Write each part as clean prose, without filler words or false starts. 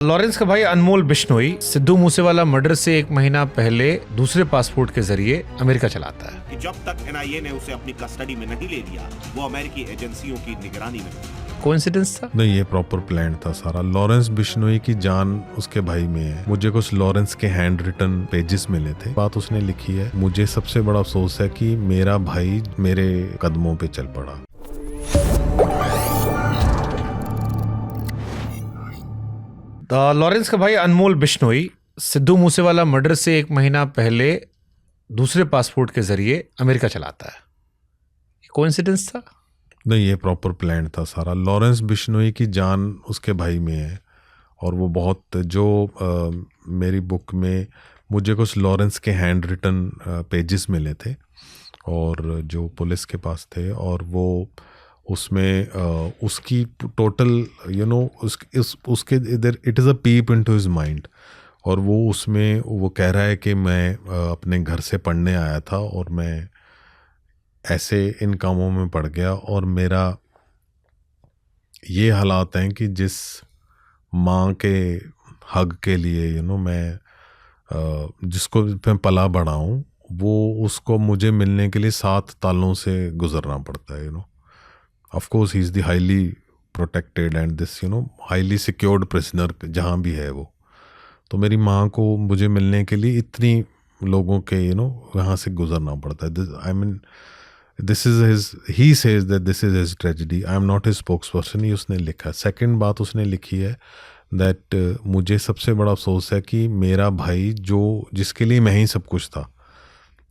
Lawrence का भाई अनमोल Bishnoi Sidhu Moosewala murder से 1 महीना पहले दूसरे पासपोर्ट के जरिए अमेरिका चलाता है। कि जब तक एनआईए ने उसे अपनी कस्टडी में नहीं ले लिया, वो अमेरिकी एजेंसियों की निगरानी में था। कोइंसिडेंस था? नहीं, ये प्रॉपर प्लान था सारा। लॉरेंस बिश्नोई की जान उसके भाई में है। मुझे कुछ लॉरेंस के हैंड रिटन पेजेस मिले थे। बात उसने लिखी है, मुझे सबसे बड़ा अफसोस है कि मेरा भाई मेरे कदमों पे चल पड़ा। लॉरेंस का भाई अनमोल बिश्नोई सिद्धू मूसेवाला मर्डर से 1 महीना पहले दूसरे पासपोर्ट के जरिए अमेरिका चलाता है। कोइंसिडेंस था? नहीं, ये प्रॉपर प्लान था सारा। लॉरेंस बिश्नोई की जान उसके भाई में है और वो बहुत मेरी बुक में मुझे कुछ लॉरेंस के हैंड रिटन पेजेस मिले थे और जो पुलिस के पास थे, और वो उसमें उसकी टोटल उसके इधर it is a peep into his mind. और वो उसमें वो कह रहा है कि मैं अपने घर से पढ़ने आया था और मैं ऐसे इन कामों में पड़ गया, और मेरा ये हालात हैं कि जिस माँ के हग के लिए मैं जिसको मैं पला बढ़ा हूँ, वो उसको मुझे मिलने के लिए 7 तालों से गुजरना पड़ता है। Of course, he is the highly protected and this, highly secured prisoner जहाँ भी है वो। तो मेरी माँ को मुझे मिलने के लिए इतनी लोगों के यहाँ से गुजरना पड़ता है। This is his, he says that this is his tragedy. I am not his spokesperson, ये उसने लिखा। सेकंड बात उसने लिखी है that मुझे सबसे बड़ा अफसोस है कि मेरा भाई जिसके लिए मैं ही सब कुछ था,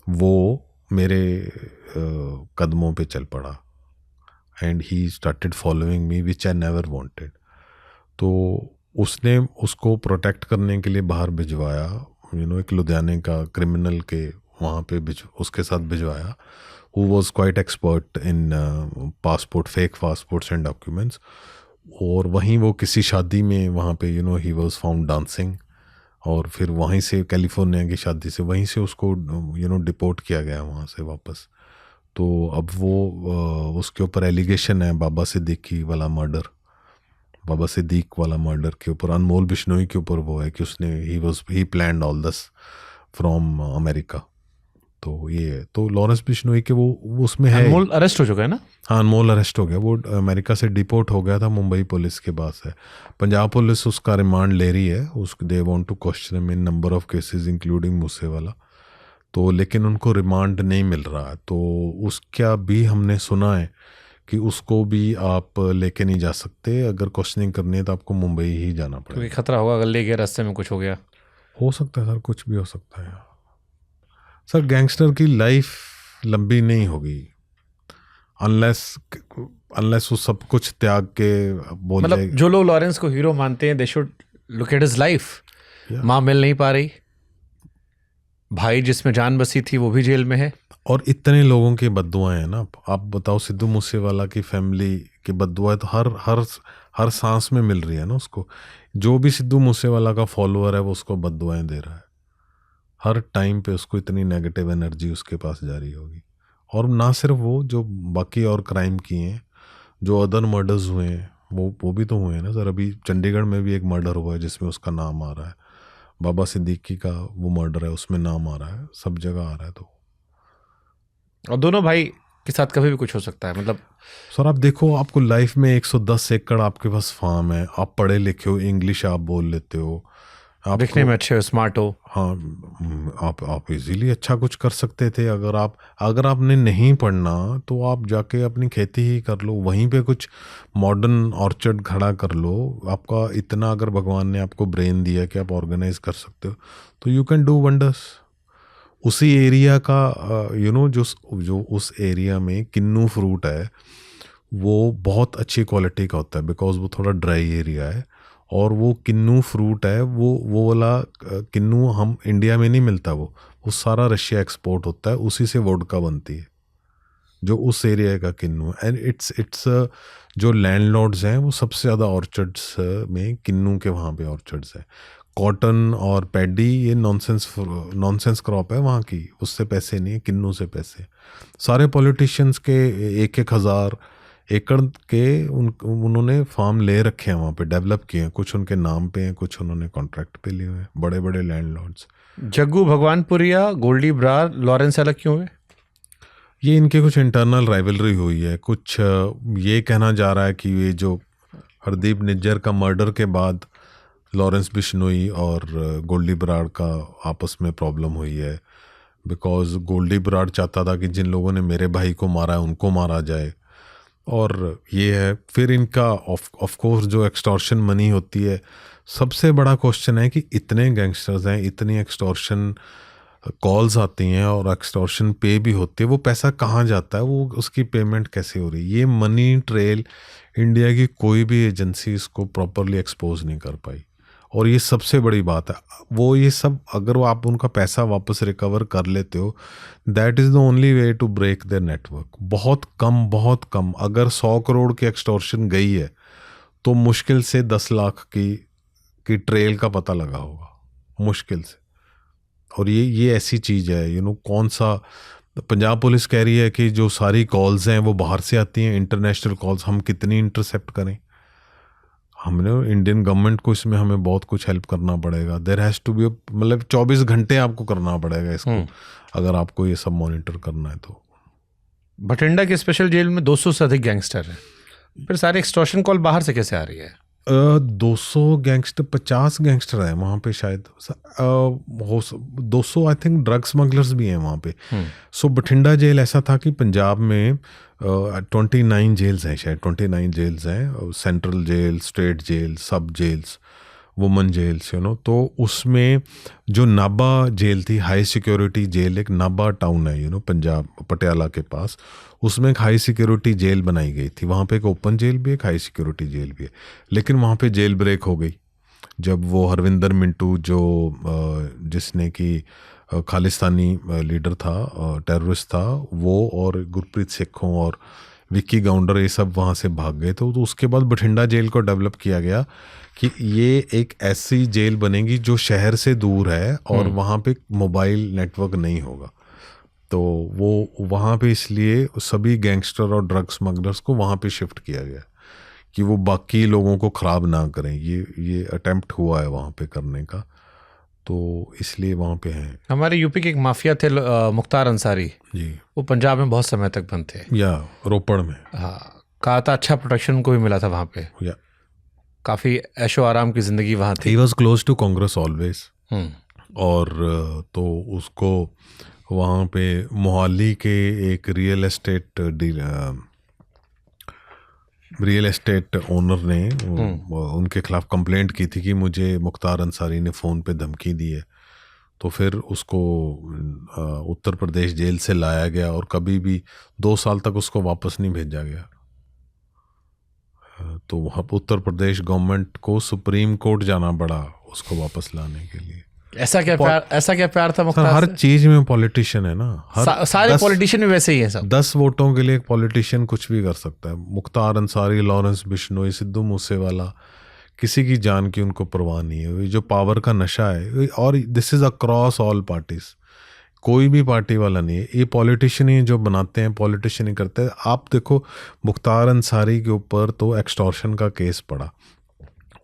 वो मेरे कदमों पे चल पड़ा। And he started following me which I never wanted. तो उसने उसको प्रोटेक्ट करने के लिए बाहर भिजवाया, एक लुधियाने का क्रिमिनल के वहाँ पे उसके साथ भिजवाया। Who was quite expert in passport, fake passports and documents. और वहीं वो किसी शादी में वहाँ पे ही वाज फाउंड डांसिंग, और फिर वहीं से कैलिफोर्निया की शादी से वहीं से उसको डिपोर्ट किया गया वहाँ से वापस। तो अब वो उसके ऊपर एलिगेशन है बाबा सिद्दीकी वाला मर्डर, बाबा सिद्दीक वाला मर्डर के ऊपर, अनमोल बिश्नोई के ऊपर वो है कि उसने ही planned all this from America. तो ये तो लॉरेंस बिश्नोई के वो उसमें है। अनमोल अरेस्ट हो चुका है ना? हाँ, अनमोल अरेस्ट हो गया। वो अमेरिका से डिपोर्ट हो गया था, मुंबई पुलिस के पास है। पंजाब पुलिस उसका रिमांड ले रही है। They want to question him in number of cases including Moosewala. तो लेकिन उनको रिमांड नहीं मिल रहा है। तो उसका भी हमने सुना है कि उसको भी आप लेके नहीं जा सकते। अगर क्वेश्चनिंग करनी है तो आपको मुंबई ही जाना पड़ेगा। क्योंकि खतरा होगा अगर ले गया रास्ते में कुछ हो गया। हो सकता है सर, कुछ भी हो सकता है सर। गैंगस्टर की लाइफ लंबी नहीं होगी अनलेस वो सब कुछ त्याग के बोल मतलब जाएगा। जो लोग लॉरेंस को हीरो मानते हैं, they should look at his life. माँ मिल नहीं पा रही, भाई जिसमें जान बसी थी वो भी जेल में है, और इतने लोगों की बद्दुआएं हैं ना। आप बताओ, सिद्धू मूसेवाला की फैमिली की बद्दुआएं तो हर सांस में मिल रही है ना उसको। जो भी सिद्धू मूसेवाला का फॉलोअर है वो उसको बद्दुआएं दे रहा है हर टाइम पे। उसको इतनी नेगेटिव एनर्जी उसके पास जा रही होगी। और ना सिर्फ वो, जो बाकी और क्राइम किए हैं, जो अदर मर्डर्स हुए हैं, वो भी तो हुए हैं ना सर। अभी चंडीगढ़ में भी एक मर्डर हुआ है जिसमें उसका नाम आ रहा है। बाबा सिद्दीकी का वो मर्डर है, उसमें नाम आ रहा है, सब जगह आ रहा है। तो और दोनों भाई के साथ कभी भी कुछ हो सकता है। मतलब सर आप देखो, आपको लाइफ में 110 एकड़ आपके पास फार्म है, आप पढ़े लिखे हो, इंग्लिश आप बोल लेते हो, आप दिखने में अच्छे हो, स्मार्ट हो। हाँ, आप इजीली अच्छा कुछ कर सकते थे। अगर आपने नहीं पढ़ना तो आप जाके अपनी खेती ही कर लो, वहीं पे कुछ मॉडर्न ऑर्चर्ड खड़ा कर लो। आपका इतना अगर भगवान ने आपको ब्रेन दिया कि आप ऑर्गेनाइज कर सकते हो, तो यू कैन डू वंडर्स। उसी एरिया का जो उस एरिया में किन्नू फ्रूट है, वो बहुत अच्छी क्वालिटी का होता है, बिकॉज वो थोड़ा ड्राई एरिया है। और वो किन्नू फ्रूट है, वो वाला किन्नू हम इंडिया में नहीं मिलता। वो सारा रशिया एक्सपोर्ट होता है, उसी से वोडका बनती है, जो उस एरिया का किन्नू। एंड इट्स जो लैंडलॉर्ड्स हैं वो सबसे ज़्यादा ऑर्चर्ड्स में किन्नू के वहाँ पे ऑर्चर्ड्स हैं। कॉटन और पैडी ये नॉनसेंस क्रॉप है वहाँ की, उससे पैसे नहीं है, किन्नू से पैसे। सारे पॉलिटिशियंस के 1,000 एकड़ के उन्होंने फार्म ले रखे हैं वहाँ पे, डेवलप किए हैं, कुछ उनके नाम पे हैं, कुछ उन्होंने कॉन्ट्रैक्ट पे लिए हुए हैं, बड़े बड़े लैंडलॉर्ड्स। जग्गू भगवानपुरिया, गोल्डी ब्रार, लॉरेंस अलग क्यों हुए? ये इनके कुछ इंटरनल राइवलरी हुई है। कुछ ये कहना जा रहा है कि ये जो हरदीप निज्जर का मर्डर के बाद लॉरेंस बिश्नोई और गोल्डी बराड़ का आपस में प्रॉब्लम हुई है, बिकॉज गोल्डी बराड़ चाहता था कि जिन लोगों ने मेरे भाई को मारा है उनको मारा जाए, और ये है। फिर इनका ऑफ कोर्स जो एक्सटॉर्शन मनी होती है, सबसे बड़ा क्वेश्चन है कि इतने गैंगस्टर्स हैं, इतनी एक्सटॉर्शन कॉल्स आती हैं और एक्सटॉर्शन पे भी होती है, वो पैसा कहाँ जाता है, वो उसकी पेमेंट कैसे हो रही है, ये मनी ट्रेल इंडिया की कोई भी एजेंसी इसको प्रॉपरली एक्सपोज नहीं कर पाई। और ये सबसे बड़ी बात है, वो ये सब अगर वो आप उनका पैसा वापस रिकवर कर लेते हो, that is the only way to break their network. बहुत कम, अगर 100 करोड़ की एक्सटॉर्शन गई है तो मुश्किल से 10 लाख की ट्रेल का पता लगा होगा, मुश्किल से। और ये ऐसी चीज़ है, कौन सा, पंजाब पुलिस कह रही है कि जो सारी कॉल्स हैं वो बाहर से आती हैं, इंटरनेशनल कॉल्स, हम कितनी इंटरसेप्ट करें। हमने इंडियन गवर्नमेंट को इसमें हमें बहुत कुछ हेल्प करना पड़ेगा। देयर हैज़ टू बी, मतलब 24 घंटे आपको करना पड़ेगा इसको, अगर आपको ये सब मॉनिटर करना है तो। बठिंडा के स्पेशल जेल में 200 से अधिक गैंगस्टर हैं, फिर सारे एक्सटॉर्शन कॉल बाहर से कैसे आ रही है? 200 गैंगस्टर, 50 गैंगस्टर हैं वहाँ पे शायद, 200 आई थिंक ड्रग स्मगलर्स भी हैं वहाँ पे। सो बठिंडा जेल ऐसा था कि पंजाब में 29 जेल्स हैं, शायद 29 जेल्स हैं, सेंट्रल जेल, स्टेट जेल, सब जेल्स, वुमन जेल्स, तो उसमें जो नाबा जेल थी, हाई सिक्योरिटी जेल, एक नाबा टाउन है पंजाब, पटियाला के पास, उसमें एक हाई सिक्योरिटी जेल बनाई गई थी। वहाँ पे एक ओपन जेल भी है, एक हाई सिक्योरिटी जेल भी है, लेकिन वहाँ पे जेल ब्रेक हो गई जब वो हरविंदर मिंटू, जो जिसने कि खालिस्तानी लीडर था, टेररिस्ट था, वो और गुरप्रीत सिखों और विक्की गाउंडर, ये सब वहाँ से भाग गए। तो उसके बाद बठिंडा जेल को डेवलप किया गया कि ये एक ऐसी जेल बनेगी जो शहर से दूर है और वहाँ पे मोबाइल नेटवर्क नहीं होगा। तो वो वहाँ पे इसलिए सभी गैंगस्टर और ड्रग स्मगलर्स को वहाँ पे शिफ्ट किया गया कि वो बाकी लोगों को ख़राब ना करें। ये अटेम्प्ट हुआ है वहाँ पे करने का, तो इसलिए वहाँ पे हैं। हमारे यूपी के एक माफिया थे मुख्तार अंसारी जी, वो पंजाब में बहुत समय तक बंद थे, या रोपड़ में। हाँ, कहा था अच्छा प्रोटेक्शन उनको भी मिला था वहाँ पे, या काफ़ी ऐशो आराम की ज़िंदगी वहाँ थी। He was close to Congress always. और तो उसको वहाँ पे मोहाली के एक रियल एस्टेट ओनर ने उनके खिलाफ कंप्लेंट की थी कि मुझे मुख्तार अंसारी ने फ़ोन पे धमकी दी है। तो फिर उसको उत्तर प्रदेश जेल से लाया गया और कभी भी 2 साल तक उसको वापस नहीं भेजा गया। तो वहाँ उत्तर प्रदेश गवर्नमेंट को सुप्रीम कोर्ट जाना पड़ा उसको वापस लाने के लिए। ऐसा क्या प्यार था मुख्तार? हर चीज में पॉलिटिशियन है ना, सारे पॉलिटिशियन भी वैसे ही हैं सब। 10 वोटों के लिए एक पॉलिटिशियन कुछ भी कर सकता है। मुख्तार अंसारी, लॉरेंस बिश्नोई, सिद्धू मूसेवाला, किसी की जान की उनको परवाह नहीं है। ये जो पावर का नशा है, और this is across all parties, कोई भी पार्टी वाला नहीं है, ये पॉलिटिशियन ही जो बनाते हैं, पॉलिटिशियन ही करते हैं। आप देखो मुख्तार अंसारी के ऊपर तो एक्सटॉर्शन का केस पड़ा,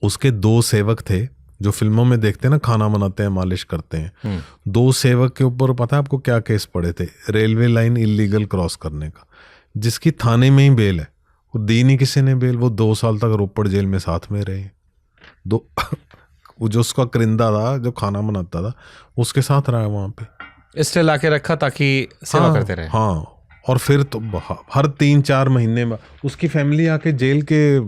उसके 2 सेवक थे जो फिल्मों में देखते हैं ना, खाना बनाते हैं, मालिश करते हैं। 2 सेवक के ऊपर पता है आपको क्या केस पड़े थे? रेलवे लाइन इलीगल क्रॉस करने का, जिसकी थाने में ही बेल है, वो दी नहीं किसी ने बेल। वो 2 साल तक रोपड़ जेल में साथ में रहे। वो जो उसका करिंदा था जो खाना बनाता था उसके साथ रहा वहाँ पे, इसलिए ला के रखा ताकि सेवा करते रहे। हाँ, और फिर तो हर 3-4 महीने में उसकी फैमिली आके जेल के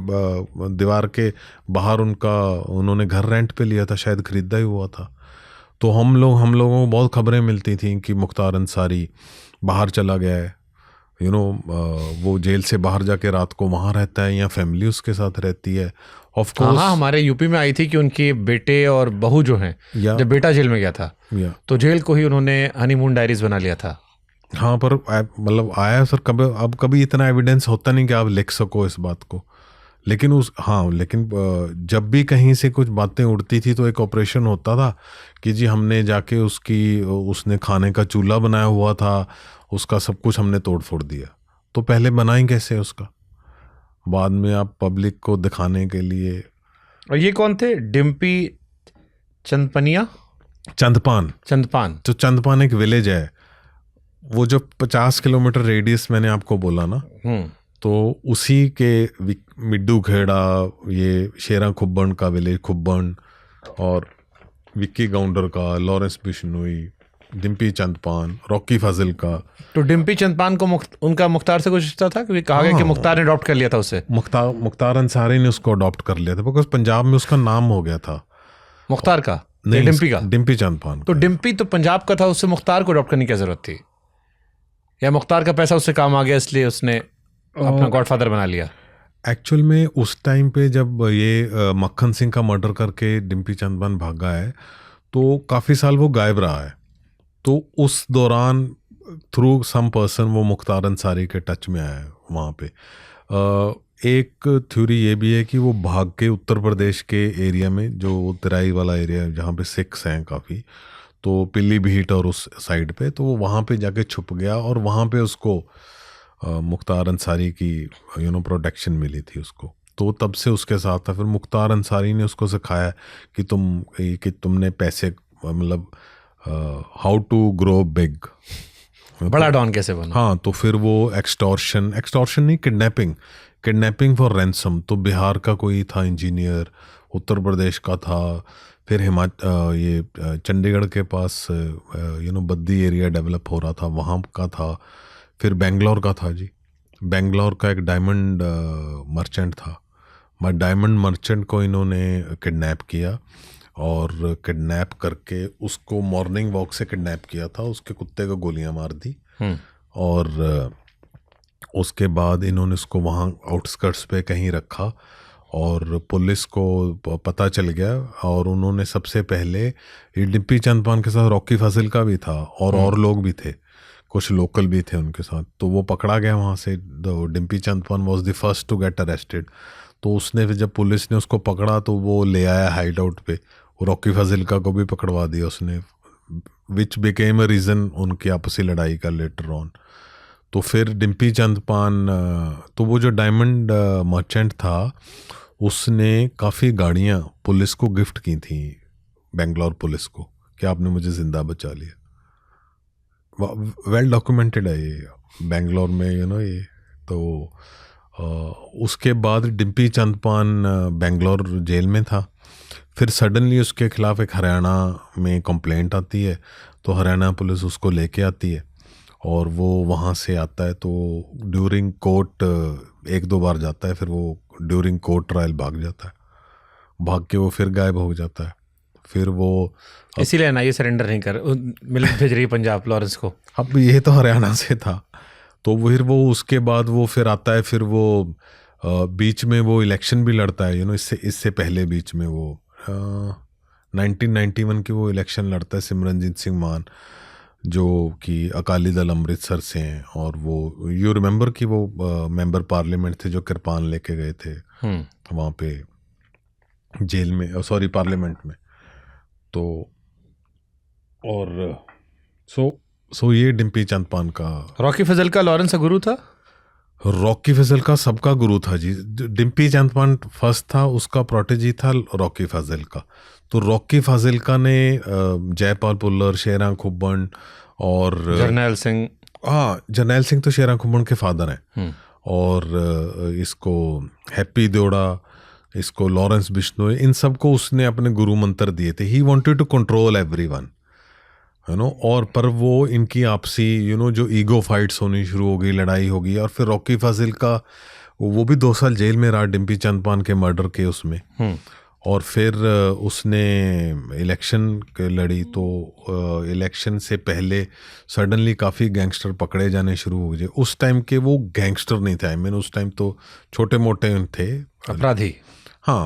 दीवार के बाहर उन्होंने घर रेंट पे लिया था, शायद खरीदा ही हुआ था। तो हम लोगों को बहुत खबरें मिलती थी कि मुख्तार अंसारी बाहर चला गया है, वो जेल से बाहर जाके रात को वहाँ रहता है या फैमिली उसके साथ रहती है। ऑफ कोर्स हाँ, हमारे यूपी में आई थी कि उनके बेटे और बहू जो हैं, जब बेटा जेल में गया था तो जेल को ही उन्होंने हनीमून डायरीज बना लिया था। हाँ, पर मतलब आया सर कभी इतना एविडेंस होता नहीं कि आप लिख सको इस बात को। लेकिन लेकिन जब भी कहीं से कुछ बातें उड़ती थी तो एक ऑपरेशन होता था कि जी हमने जाके उसने खाने का चूल्हा बनाया हुआ था, उसका सब कुछ हमने तोड़ फोड़ दिया। तो पहले बनाई कैसे उसका? बाद में आप पब्लिक को दिखाने के लिए। और ये कौन थे? डिम्पी चंदपनिया, चंदपान। तो चंदपान एक विलेज है, वो जो 50 किलोमीटर रेडियस मैंने आपको बोला ना, तो उसी के मिड्डू खेड़ा, ये शेरा खुब्बन का विलेज खुब्बन, और विक्की गाउंडर का, लॉरेंस बिश्नोई, डिम्पी चंदपान, रॉकी फाजिल का। तो डिम्पी चंदपान को उनका मुख्तार से कुछ रिश्ता था, क्योंकि कहा गया कि मुख्तार ने अडॉप्ट कर लिया था उसे। मुख्तार अंसारी ने उसको अडॉप्ट कर लिया था, बिकॉज पंजाब में उसका नाम हो गया था। मुख्तार का? नहीं, डिम्पी का? डिम्पी चंदपान। तो डिम्पी तो पंजाब का था, उससे मुख्तार को अडॉप्ट करने की क्या जरूरत थी? या मुख्तार का पैसा उससे काम आ गया इसलिए उसने अपना गॉडफादर बना लिया? एक्चुअल में उस टाइम पे जब ये मक्खन सिंह का मर्डर करके डिम्पी चंदपान भागा है, तो काफ़ी साल वो गायब रहा है। तो उस दौरान थ्रू सम पर्सन वो मुख्तार अंसारी के टच में आया है वहाँ पे। एक थ्योरी ये भी है कि वो भाग के उत्तर प्रदेश के एरिया में, जो तराई वाला एरिया है जहाँ पे सिख्स हैं काफ़ी, तो पीलीभीत और उस साइड पे, तो वो वहाँ पे जाके छुप गया और वहाँ पे उसको मुख्तार अंसारी की प्रोटेक्शन मिली थी उसको। तो तब से उसके साथ था। फिर मुख्तार अंसारी ने उसको सिखाया कि तुमने पैसे, मतलब हाउ टू ग्रो बिग, बड़ा डॉन कैसे बना। हाँ, तो फिर वो एक्सटॉर्शन नहीं, किडनैपिंग फॉर रैंसम। तो बिहार का कोई था इंजीनियर, उत्तर प्रदेश का था, फिर ये चंडीगढ़ के पास बद्दी एरिया डेवलप हो रहा था, वहाँ का था। फिर बेंगलोर का था जी, बेंगलोर का एक डायमंड मर्चेंट था। डायमंड मर्चेंट को इन्होंने किडनैप किया, और किडनैप करके उसको मॉर्निंग वॉक से किडनैप किया था, उसके कुत्ते को गोलियां मार दी। और उसके बाद इन्होंने उसको वहाँ आउटस्कर्ट्स पे कहीं रखा, और पुलिस को पता चल गया, और उन्होंने सबसे पहले, ये डिम्पी चंदपान के साथ रॉकी फाजिल का भी था, और लोग भी थे, कुछ लोकल भी थे उनके साथ। तो वो पकड़ा गया वहाँ से। Dimpy Chandpan was the first to get arrested. तो उसने फिर जब पुलिस ने उसको पकड़ा तो वो ले आया हाइड आउट पे, रॉकी फाजिल का को भी पकड़वा दिया उसने, विच बिकेम अ रीज़न उनकी आपसी लड़ाई का लेटर ऑन। तो फिर डिम्पी चंदपान, तो वो जो डायमंड मर्चेंट था, उसने काफ़ी गाड़ियाँ पुलिस को गिफ्ट की थी, बेंगलोर पुलिस को, कि आपने मुझे ज़िंदा बचा लिया। वेल डॉक्यूमेंटेड है ये बेंगलोर में, ये। तो उसके बाद डिम्पी चंदपान बेंगलोर जेल में था। फिर सडनली उसके खिलाफ एक हरियाणा में कंप्लेंट आती है, तो हरियाणा पुलिस उसको लेके आती है, और वो वहाँ से आता है। तो ड्यूरिंग कोर्ट 1-2 बार जाता है, फिर वो ड्यूरिंग कोर्ट ट्रायल भाग जाता है, भाग के वो फिर गायब हो जाता है। फिर वो इसीलिए ना ये सरेंडर नहीं कर मिल भेज रही पंजाब लॉरेंस को। अब ये तो हरियाणा से था। तो फिर वो उसके बाद वो फिर आता है, फिर वो बीच में वो इलेक्शन भी लड़ता है, इससे पहले बीच में वो 1991 की वो इलेक्शन लड़ता है, सिमरनजीत सिंह मान, जो कि अकाली दल अमृतसर से हैं। और वो यू रिमेंबर कि वो मेंबर पार्लियामेंट थे जो किरपान लेके गए थे वहाँ पे जेल में, सॉरी पार्लियामेंट में। तो और सो ये डिम्पी चंदपान का। रॉकी फजल का लॉरेंस का गुरु था? रॉकी फजल का सबका गुरु था जी। डिम्पी चंदपान फर्स्ट था, उसका प्रोटेजी था रॉकी फजल का। तो रॉकी फजल का ने जयपाल पुल्लर, शेरा खुब्बन और जर्नैल सिंह, हाँ जर्नैल सिंह तो शेरा खुब्बन के फादर हैं, और इसको हैप्पी देओड़ा, इसको लॉरेंस बिश्नोई, इन सबको उसने अपने गुरु मंत्र दिए थे। He wanted to control everyone, और पर वो इनकी आपसी जो ईगो फाइट्स होनी शुरू हो गई, लड़ाई होगी। और फिर रॉकी फाजिल का वो भी 2 साल जेल में रहा डिम्पी चंदपान के मर्डर के उसमें। और फिर उसने इलेक्शन लड़ी, तो इलेक्शन से पहले सडनली काफ़ी गैंगस्टर पकड़े जाने शुरू हो गए। उस टाइम के वो गैंगस्टर नहीं थे, उस टाइम तो छोटे मोटे थे अपराधी। हाँ,